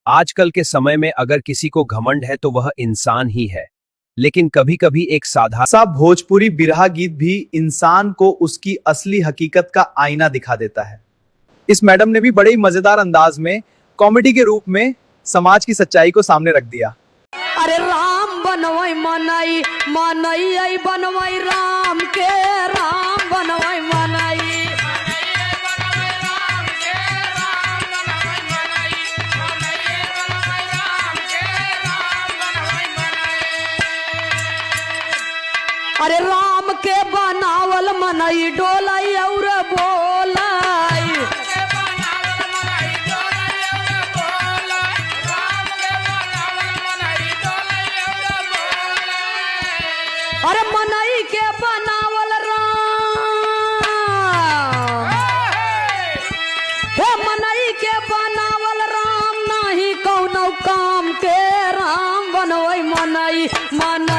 आजकल के समय में अगर किसी को घमंड है तो वह इंसान ही है, लेकिन कभी कभी एक साधारण भोजपुरी बिरहा गीत भी इंसान को उसकी असली हकीकत का आईना दिखा देता है। इस मैडम ने भी बड़े ही मजेदार अंदाज में कॉमेडी के रूप में समाज की सच्चाई को सामने रख दिया। अरे राम बनवाई मनई मनई आई बनवाई राम के राम बनवाई मनई अरे राम के बनावल मनई डोलाई और बोलाई अरे मनई के बनावल राम हे मनई के बनावल राम नहीं कौनो काम के राम बनवई मनई मनई